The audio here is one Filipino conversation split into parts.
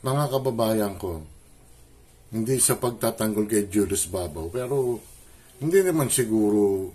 Mga kababayan ko, hindi sa pagtatanggol kay Julius Babaw, pero hindi naman siguro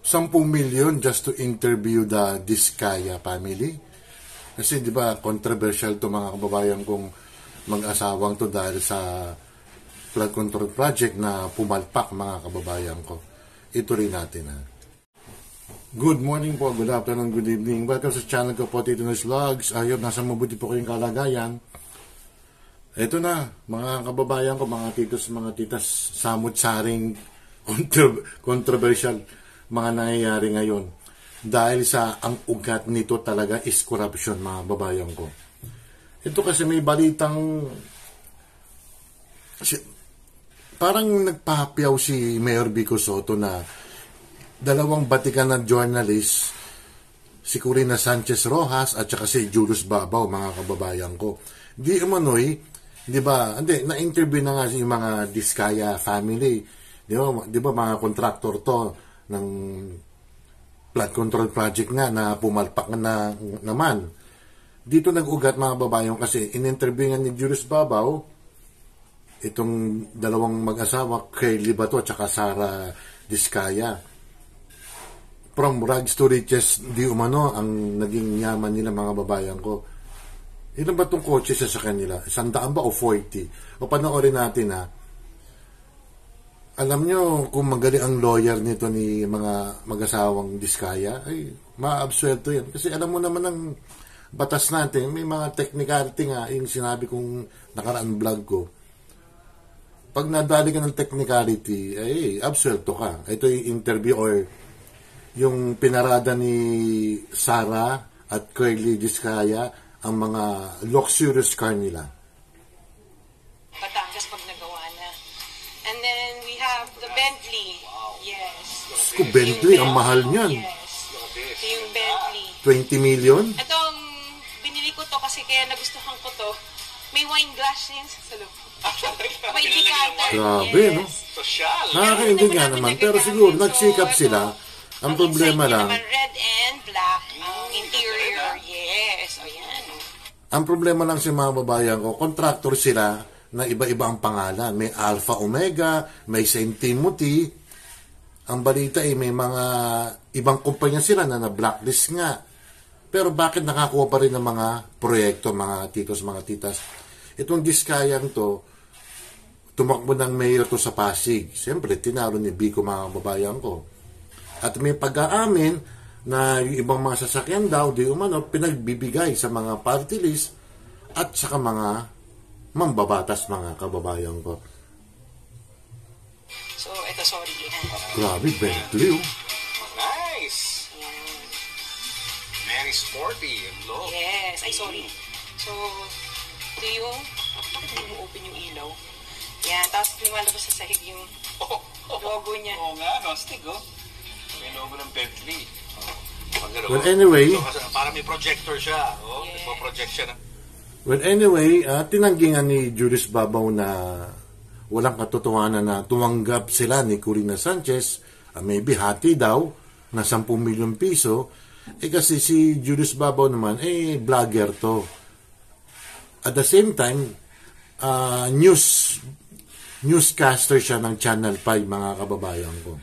10 million just to interview the Diskaya family. Kasi di ba controversial to mga kababayan kong mag-asawang to dahil sa flood control project na pumalpak mga kababayan ko. Ito rin natin ha. Good morning po, good afternoon, good evening. Welcome sa channel ko po, Tito Noyes Vlogs. Ayop, nasa mabuti po kayong kalagayan. Ito na, mga kababayan ko, mga titos, mga titas, samut-saring controversial mga nangyayari ngayon. Dahil sa ang ugat nito talaga is corruption, mga kababayan ko. Ito kasi may balitang parang nagpapayaw si Mayor Vico Sotto na dalawang batikan na journalist, si Corina Sanchez Rojas at saka si Julius Babaw, mga kababayan ko. Di umano'y, di ba, hindi, na-interview na nga si mga Diskaya family. Di ba mga contractor to ng flood control project nga na pumalpak na naman. Dito nag-ugat mga kababayan kasi in-interview nga ni Julius Babaw itong dalawang mag-asawa, Kaylee Bato at saka Sara Diskaya. From rags to riches, di umano ang naging yaman nila mga babayan ko. Ilan ba itong kotse sa kanila? 100 ba o 40? O panoorin natin ha. Alam nyo kung magaling ang lawyer nito ni mga mag-asawang Diskaya, ay maabsuelto yan. Kasi alam mo naman ang batas natin, may mga technicality nga, yung sinabi kong nakaraan vlog ko. Pag nadali ka ng technicality, ay absuelto ka. Ito yung interview or yung pinarada ni Sara at Kaylee Diskaya ang mga luxurious car nila. Batangas pag nagawa na. And then we have the Bentley. Yes. Ko Bentley, ang mahal niyan. Yes. Ito yung Bentley. 20 million? Itong binili ko to kasi kaya nagustuhan ko to. May wine glass din sa loob. May decanter. Grabe, no? Nakakaingin nga naman. Pero siguro, nagsikap sila. Ang problema lang, red and black ang interior. Yes, ayan. Ang problema lang sa mga babayan ko, contractor sila na iba-iba ang pangalan. May Alpha Omega, may St. Timothy. Ang balita ay may mga ibang kumpanya sila na na-blacklist nga. Pero bakit nakakuha pa rin ng mga proyekto, mga titos, mga titas? Itong Diskayang to, tumakbo ng mayor to sa Pasig. Siyempre, tinalo ni Vico mga babayan ko. At may pag-aamin na yung ibang mga sasakyan daw, di umano, pinagbibigay sa mga party list at saka mga mambabatas mga kababayan ko. So, ito, sorry. Grabe, Bentley, oh. Nice! Very sporty and low. Yes, ay sorry. So, ito yung, bakit hindi mo open yung ilaw? Yan, tapos lumalabas sa sahig yung logo niya. Oo nga, no? Stig, oh. May logo ng Bentley. Well, anyway, so, para may projector siya. Oh, yes. May project siya na. Well, anyway, tinanggi nga ni Julius Babaw na walang katotohanan na tumanggap sila ni Corina Sanchez, maybe hati daw, na 10 milyon piso. Kasi si Julius Babaw naman, vlogger to. At the same time, newscaster siya ng Channel 5, mga kababayan ko.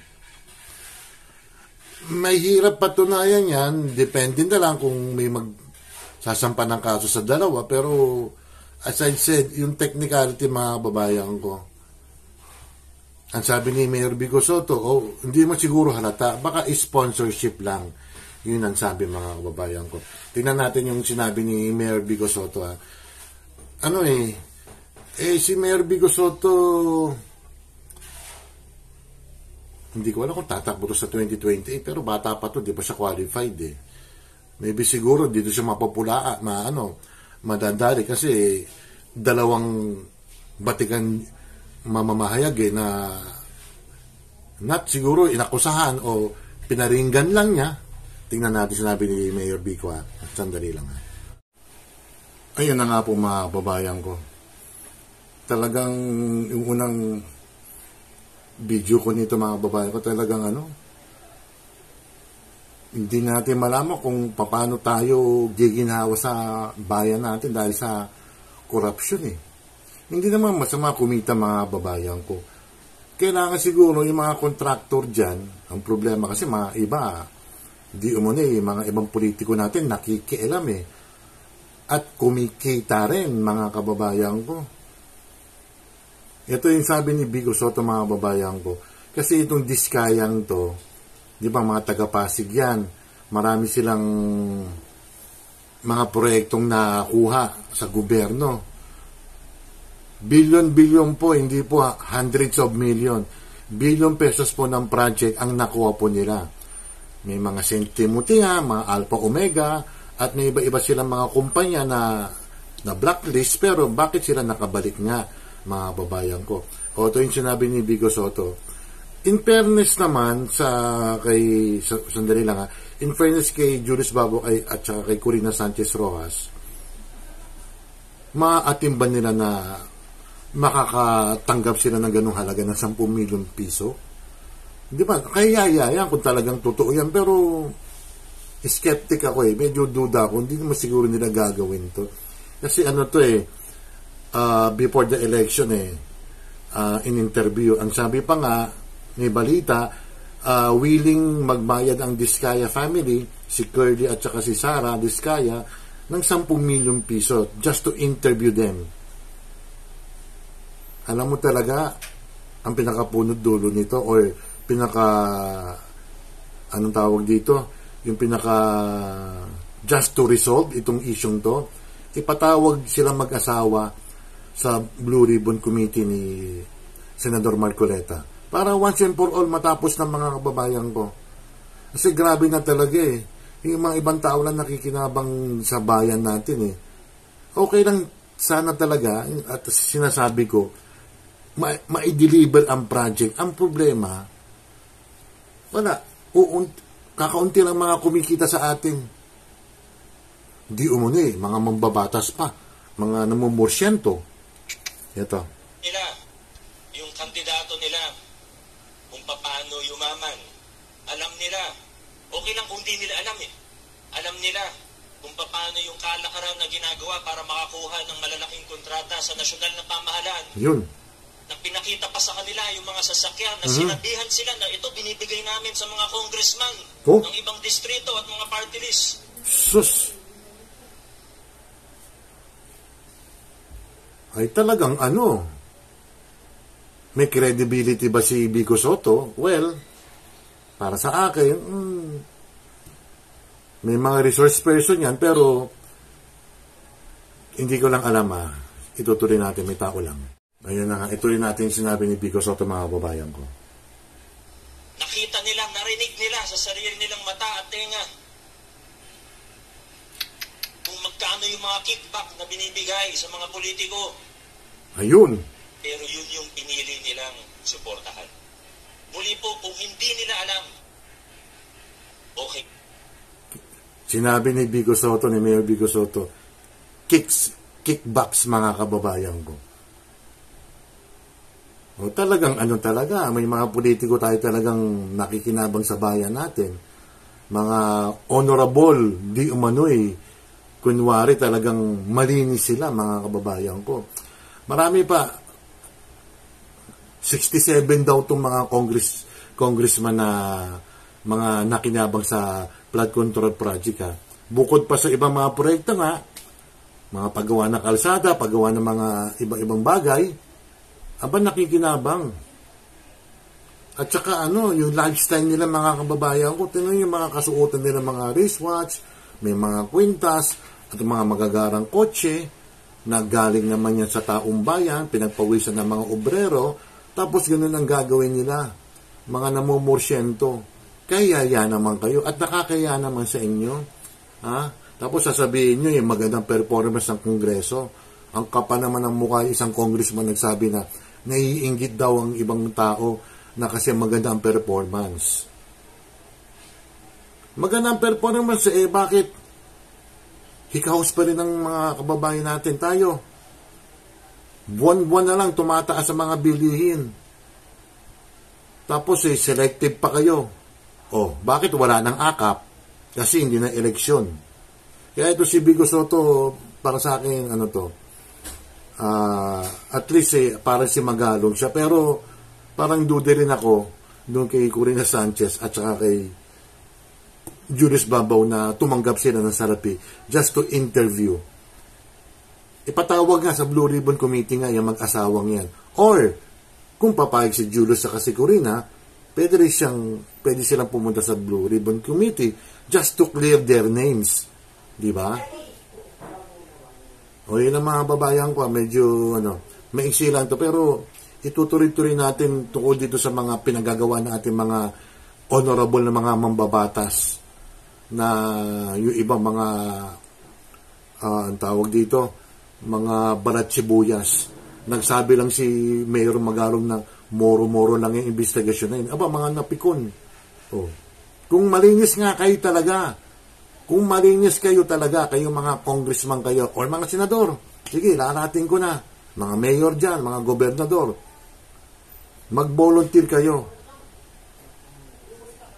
May hirap patunayan yan, depende na lang kung may magsasampa ng kaso sa dalawa, pero as I said, yung technicality mga babayan ko, ang sabi ni Mayor Vico Sotto, hindi mo siguro halata, baka sponsorship lang, yun ang sabi mga kababayan ko. Tingnan natin yung sinabi ni Mayor Vico Sotto. Si Mayor Vico Sotto, hindi ko alam kung tatakbo to sa 2028, pero bata pa to, di pa siya qualified eh. Maybe siguro dito siya mapopula, madadali kasi dalawang batikan mamamahayag na not siguro inakusahan o pinaringgan lang niya. Tingnan natin sinabi ni Mayor Vico. Sandali lang. Ayun na nga po mga babayan ko. Talagang yung unang video ko nito mga babae ko talagang hindi natin malaman kung paano tayo giginhawa sa bayan natin dahil sa korupsyon eh. Hindi naman masama kumita mga babayan ko. Kailangan siguro yung mga contractor dyan, ang problema kasi mga iba, di umano mga ibang politiko natin nakikialam eh. At kumikita rin mga kababayan ko. Ito yung sabi ni Vico Sotto mga babayan ko. Kasi itong Diskayang to, di ba mga taga-Pasig yan, marami silang mga proyektong nakuha sa gobyerno. Billion po, hindi po hundreds of million. Billion pesos po ng project ang nakuha po nila. May mga St. Timothy mga Alpha Omega, at may iba-iba silang mga kumpanya na blacklist, pero bakit sila nakabalik nga, mga babayan ko? O ito yung sinabi ni Vico Sotto. In fairness naman sandali lang in fairness kay Julius Babaw at saka kay Corina Sanchez Rojas, maaatimban nila na makakatanggap sila ng ganung halaga ng 10 milyon piso. Di ba? Kaya yan kung talagang totoo yan. Pero skeptic ako eh. Medyo duda ako. Hindi naman siguro nila gagawin to. Kasi before the election in interview, ang sabi pa nga, may balita, willing magbayad ang Diskaya family, si Curly at saka si Sara Diskaya, ng 10 milyon piso just to interview them. Alam mo talaga ang pinakapunot dulo nito or anong tawag dito, yung just to resolve itong isyong to, ipatawag silang mag-asawa sa Blue Ribbon Committee ni Senador Marcoleta para once and for all matapos ng mga kababayan ko. Kasi grabe na talaga eh. Yung mga ibang tao lang nakikinabang sa bayan natin eh. Okay lang sana talaga, at sinasabi ko, ma-deliver ang project. Ang problema, wala. Kakaunti lang mga kumikita sa atin. Di umano mga mambabatas pa. Mga namumorsyento. Ito. Nila, yung kandidato nila, kung paano yumaman. Alam nila. Okay lang kung di nila alam eh. Alam nila kung paano yung kalakaran na ginagawa para makakuha ng malalaking kontrata sa nasyonal na pamahalaan. Yun. Na pinakita pa sa kanila yung mga sasakyan na sinabihan sila na ito binibigay namin sa mga congressman ng ibang distrito at mga party list. Sus! Ay talagang may credibility ba si Vico Sotto? Well, para sa akin, may mga resource person yan, pero hindi ko lang alam itutuloy natin, may tao lang. Ayun na nga, ituloy natin sinabi ni Vico Sotto mga babayan ko. Nakita nila, narinig nila sa sarili nilang mata at tenga kung magkano yung mga kickback na binibigay sa mga politiko. Ayun. Pero yun yung pinili nilang suportahan. Muli po, kung hindi nila alam, okay. Sinabi ni Vico Sotto, ni Mayor Vico Sotto, kickbacks mga kababayan ko. O talagang talaga, may mga politiko tayo talagang nakikinabang sa bayan natin. Mga honorable, di umano'y, kunwari talagang malinis sila mga kababayan ko. Marami pa, 67 daw itong mga congressman na mga nakinabang sa flood control project Bukod pa sa ibang mga proyekto mga paggawa ng kalsada, paggawa ng mga iba-ibang bagay, nakikinabang. At saka yung lifestyle nila mga kababayan ko, tingnan yung mga kasuotan nila, mga wristwatch, may mga kwintas, at mga magagarang kotse, na galing naman yan sa taong bayan, pinagpawisan ng mga obrero, tapos ganun ang gagawin nila. Mga namumorsyento. Kaya naman kayo, at nakakaya naman sa inyo. Tapos sasabihin nyo yung magandang performance ng Kongreso. Ang kapal naman ng mukha, isang congressman nagsabi na naiinggit daw ang ibang tao na kasi maganda ang performance. Maganda ang performance, bakit hikaos pa rin ng mga kababayan natin tayo? Buwan-buwan na lang tumataas sa mga bilihin. Tapos selective pa kayo. Bakit wala ng akap? Kasi hindi na eleksyon. Kaya ito si Vico Sotto, para sa akin, At least parang si Magalong siya, pero parang dude rin ako doon kay Corina Sanchez at saka kay Julius Babaw na tumanggap sila ng salapi just to interview. Ipatawag nga sa Blue Ribbon Committee nga yung mag-asawang yan. Or, kung papayag si Julius sa si Corina, pwede silang pumunta sa Blue Ribbon Committee just to clear their names. Di ba? O yun ang mga babayan ko, medyo maiksi lang to, pero itutuloy-tuloy natin tungkol dito sa mga pinagagawa ng ating mga honorable na mga mambabatas na yung ibang mga ang tawag dito, mga balat sibuyas. Nagsabi lang si Mayor Magalong na moro-moro lang yung investigasyon na yun. Aba, mga napikon. Oh. Kung malinis nga kayo talaga, kung malinis kayo talaga, kayo mga congressman kayo, or mga senador, sige, larating ko na, mga mayor dyan, mga gobernador, mag-volunteer kayo.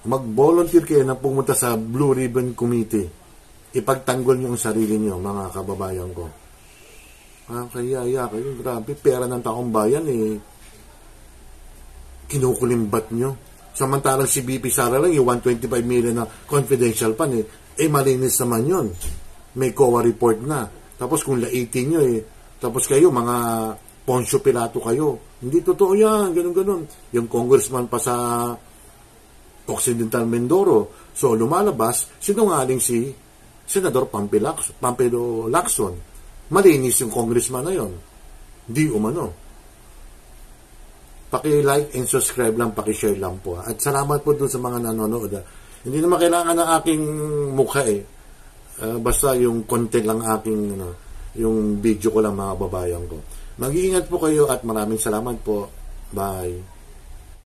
Mag-volunteer kayo na pumunta sa Blue Ribbon Committee. Ipagtanggol nyo ang sarili nyo, mga kababayan ko. Kaya kayo, grabe, pera ng taong bayan, kinukulimbat nyo. Samantalang si BP Sara lang, yung 125 million na confidential pan, malinis naman yun. May COA report na. Tapos kung laitin nyo, tapos kayo, mga Poncio Pilato kayo. Hindi totoo yan, ganun-ganun. Yung congressman pa sa Occidental Mindoro. So, lumalabas, sinungaling si Senador Pampilo Lacson. Malinis yung congressman na yon. Di umano. Paki-like and subscribe lang, paki-share lang po. At salamat po dun sa mga nanonood. Hindi naman kailangan ng aking mukha basta yung content lang aking, yung video ko lang mga babayan ko. Mag-iingat po kayo at maraming salamat po. Bye.